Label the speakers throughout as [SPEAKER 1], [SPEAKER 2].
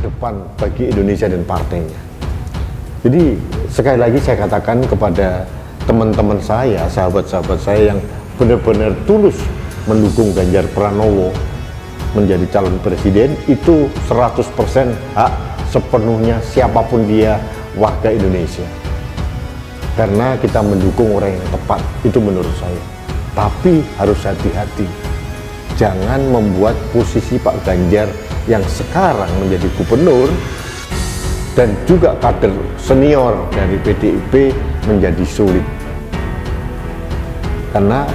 [SPEAKER 1] depan bagi Indonesia dan partainya. Jadi sekali lagi saya katakan kepada teman-teman saya, sahabat-sahabat saya yang benar-benar tulus mendukung Ganjar Pranowo menjadi calon presiden, itu 100% hak sepenuhnya siapapun dia warga Indonesia. Karena kita mendukung orang yang tepat, itu menurut saya. Tapi harus hati-hati. Jangan membuat posisi Pak Ganjar yang sekarang menjadi gubernur dan juga kader senior dari PDIP menjadi sulit. Karena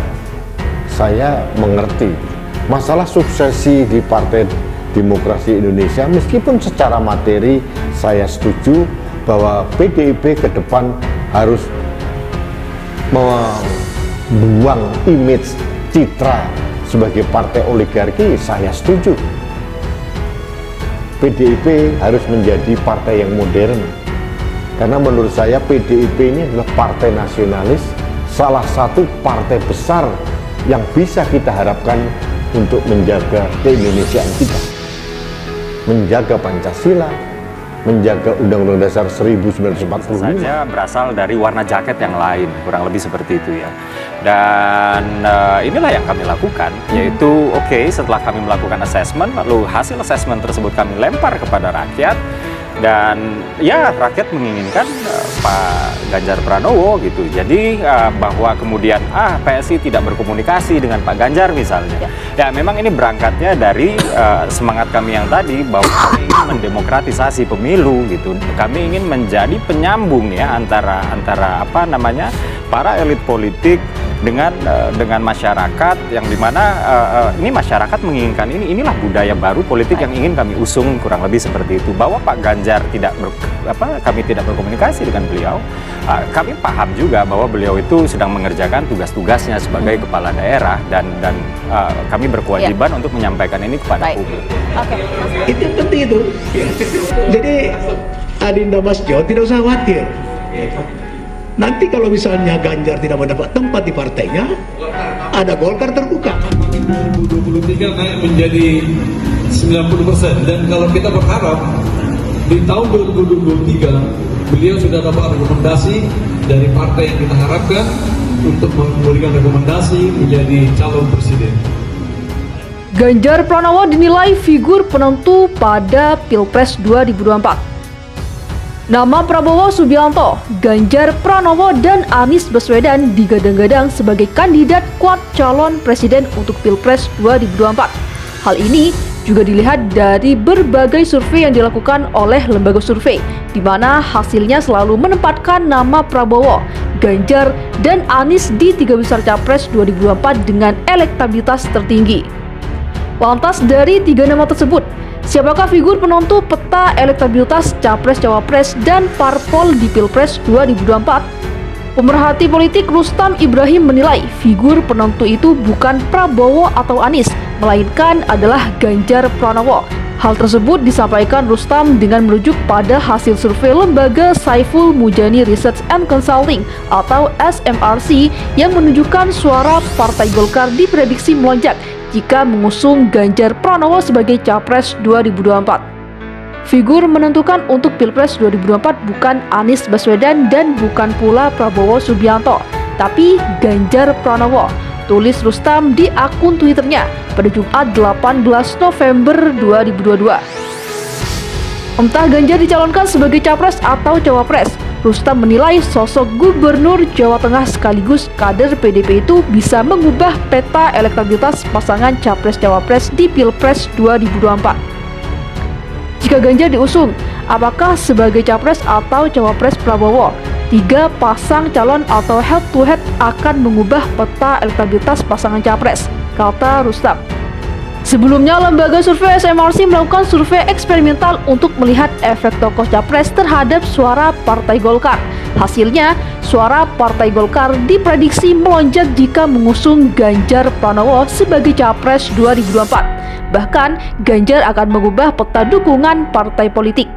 [SPEAKER 1] saya mengerti masalah suksesi di Partai Demokrasi Indonesia, meskipun secara materi saya setuju bahwa PDIP ke depan harus membuang image citra sebagai partai oligarki, saya setuju. PDIP harus menjadi partai yang modern, karena menurut saya PDIP ini adalah partai nasionalis, salah satu partai besar yang bisa kita harapkan untuk menjaga keindonesiaan kita, menjaga Pancasila, menjaga Undang-Undang Dasar 1945.
[SPEAKER 2] Saja berasal dari warna jaket yang lain, kurang lebih seperti itu ya. Dan inilah yang kami lakukan, yaitu setelah kami melakukan assessment, lalu hasil assessment tersebut kami lempar kepada rakyat. Dan ya rakyat menginginkan Pak Ganjar Pranowo gitu. Jadi bahwa kemudian PSI tidak berkomunikasi dengan Pak Ganjar misalnya. Ya memang ini berangkatnya dari semangat kami yang tadi bahwa kami ingin mendemokratisasi pemilu gitu. Kami ingin menjadi penyambung ya antara para elit politik dengan masyarakat, yang dimana ini masyarakat menginginkan inilah budaya baru politik yang ingin kami usung, kurang lebih seperti itu. Bahwa Pak Ganjar kami tidak berkomunikasi dengan beliau, kami paham juga bahwa beliau itu sedang mengerjakan tugas-tugasnya sebagai kepala daerah, dan kami berkewajiban untuk menyampaikan ini kepada publik.
[SPEAKER 3] Itu penting itu. Jadi Adinda Mas Jo tidak usah khawatir. Nanti kalau misalnya Ganjar tidak mendapat tempat di partainya, ada Golkar terbuka.
[SPEAKER 4] 2023 naik menjadi 90%, dan kalau kita berharap di tahun 2023 beliau sudah dapat rekomendasi dari partai yang kita harapkan untuk memberikan rekomendasi menjadi calon presiden.
[SPEAKER 5] Ganjar Pranowo dinilai figur penentu pada Pilpres 2024. Nama Prabowo Subianto, Ganjar Pranowo, dan Anies Baswedan digadang-gadang sebagai kandidat kuat calon presiden untuk Pilpres 2024. Hal ini juga dilihat dari berbagai survei yang dilakukan oleh lembaga survei, di mana hasilnya selalu menempatkan nama Prabowo, Ganjar, dan Anies di 3 besar Capres 2024 dengan elektabilitas tertinggi. Lantas dari 3 nama tersebut, siapakah figur penentu peta elektabilitas Capres-Cawapres dan parpol di Pilpres 2024? Pemerhati politik Rustam Ibrahim menilai figur penentu itu bukan Prabowo atau Anies, melainkan adalah Ganjar Pranowo. Hal tersebut disampaikan Rustam dengan merujuk pada hasil survei lembaga Saiful Mujani Research and Consulting atau SMRC yang menunjukkan suara Partai Golkar diprediksi melonjak jika mengusung Ganjar Pranowo sebagai Capres 2024. Figur menentukan untuk Pilpres 2024 bukan Anies Baswedan dan bukan pula Prabowo Subianto, tapi Ganjar Pranowo, tulis Rustam di akun Twitternya pada Jumat 18 November 2022. Entah Ganjar dicalonkan sebagai Capres atau Cawapres, Rustam menilai sosok Gubernur Jawa Tengah sekaligus kader PDIP itu bisa mengubah peta elektabilitas pasangan Capres-Cawapres di Pilpres 2024. Jika Ganjar diusung, apakah sebagai Capres atau Cawapres Prabowo? 3 pasang calon atau head-to-head akan mengubah peta elektabilitas pasangan Capres, kata Rustam. Sebelumnya, lembaga survei SMRC melakukan survei eksperimental untuk melihat efek tokoh Capres terhadap suara Partai Golkar. Hasilnya, suara Partai Golkar diprediksi melonjak jika mengusung Ganjar Pranowo sebagai Capres 2024. Bahkan, Ganjar akan mengubah peta dukungan partai politik.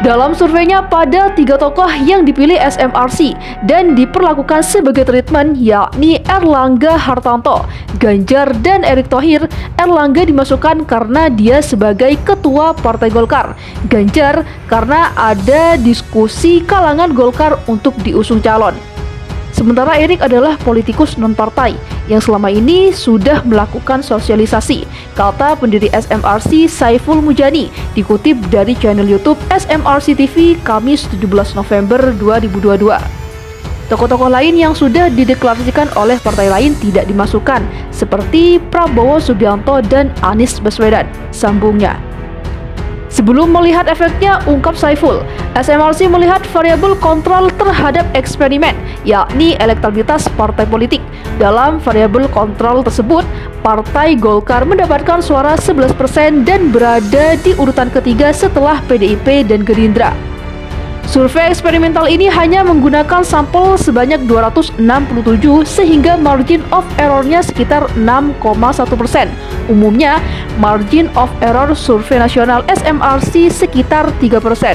[SPEAKER 5] Dalam surveinya pada 3 tokoh yang dipilih SMRC dan diperlakukan sebagai treatment, yakni Erlangga Hartarto, Ganjar, dan Erick Thohir, Erlangga dimasukkan karena dia sebagai ketua Partai Golkar, Ganjar karena ada diskusi kalangan Golkar untuk diusung calon. Sementara Erick adalah politikus non-partai yang selama ini sudah melakukan sosialisasi, kata pendiri SMRC Saiful Mujani, dikutip dari channel YouTube SMRC TV Kamis 17 November 2022. Tokoh-tokoh lain yang sudah dideklarasikan oleh partai lain tidak dimasukkan, seperti Prabowo Subianto dan Anies Baswedan, sambungnya. Sebelum melihat efeknya, ungkap Saiful, SMRC melihat variabel kontrol terhadap eksperimen, yakni elektabilitas partai politik. Dalam variabel kontrol tersebut, Partai Golkar mendapatkan suara 11% dan berada di urutan ketiga setelah PDIP dan Gerindra. Survei eksperimental ini hanya menggunakan sampel sebanyak 267 sehingga margin of error-nya sekitar 6,1%. Umumnya, margin of error survei nasional SMRC sekitar 3%.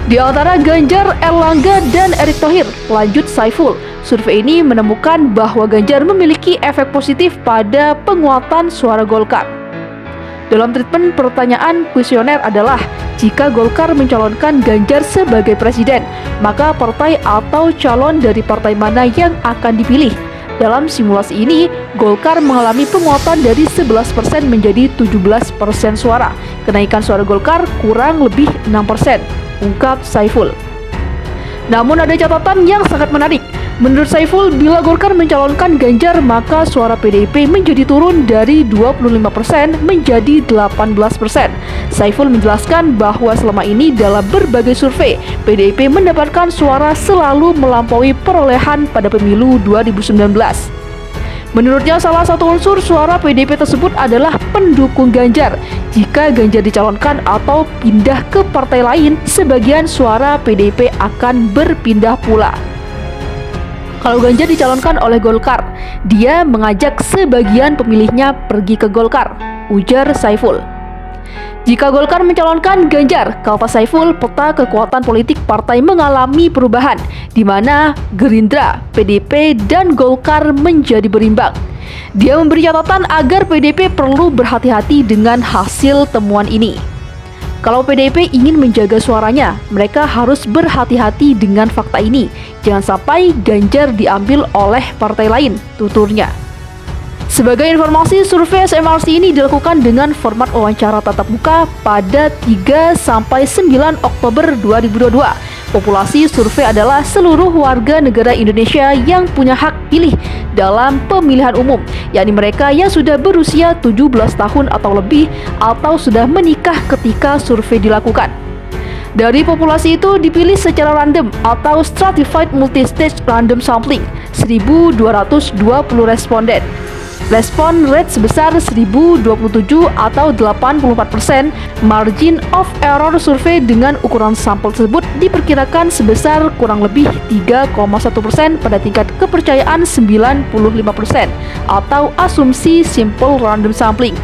[SPEAKER 5] Di antara Ganjar, Erlangga, dan Erick Thohir, lanjut Saiful, survei ini menemukan bahwa Ganjar memiliki efek positif pada penguatan suara Golkar. Dalam treatment pertanyaan kuesioner adalah, jika Golkar mencalonkan Ganjar sebagai presiden, maka partai atau calon dari partai mana yang akan dipilih? Dalam simulasi ini, Golkar mengalami penguatan dari 11% menjadi 17% suara. Kenaikan suara Golkar kurang lebih 6%, ungkap Saiful. Namun ada catatan yang sangat menarik. Menurut Saiful, bila Golkar mencalonkan Ganjar, maka suara PDIP menjadi turun dari 25% menjadi 18%. Saiful menjelaskan bahwa selama ini dalam berbagai survei, PDIP mendapatkan suara selalu melampaui perolehan pada pemilu 2019. Menurutnya, salah satu unsur suara PDIP tersebut adalah pendukung Ganjar. Jika Ganjar dicalonkan atau pindah ke partai lain, sebagian suara PDIP akan berpindah pula. Kalau Ganjar dicalonkan oleh Golkar, dia mengajak sebagian pemilihnya pergi ke Golkar, ujar Saiful. Jika Golkar mencalonkan Ganjar, kata Saiful, peta kekuatan politik partai mengalami perubahan, di mana Gerindra, PDIP, dan Golkar menjadi berimbang. Dia memberi catatan agar PDIP perlu berhati-hati dengan hasil temuan ini. Kalau PDIP ingin menjaga suaranya, mereka harus berhati-hati dengan fakta ini. Jangan sampai Ganjar diambil oleh partai lain, tuturnya. Sebagai informasi, survei SMRC ini dilakukan dengan format wawancara tatap muka pada 3-9 Oktober 2022. Populasi survei adalah seluruh warga negara Indonesia yang punya hak pilih dalam pemilihan umum, yakni mereka yang sudah berusia 17 tahun atau lebih atau sudah menikah ketika survei dilakukan. Dari populasi itu dipilih secara random atau stratified multistage random sampling 1.220 responden. Respon rate sebesar 1027 atau 84%. Margin of error survei dengan ukuran sampel tersebut diperkirakan sebesar kurang lebih 3,1% pada tingkat kepercayaan 95% atau asumsi simple random sampling.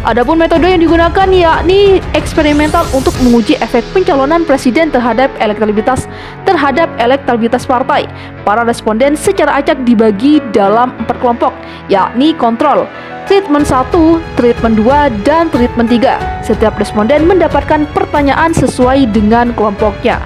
[SPEAKER 5] Adapun metode yang digunakan yakni eksperimental untuk menguji efek pencalonan presiden terhadap elektabilitas partai. Para responden secara acak dibagi dalam 4 kelompok, yakni kontrol, treatment 1, treatment 2, dan treatment 3. Setiap responden mendapatkan pertanyaan sesuai dengan kelompoknya.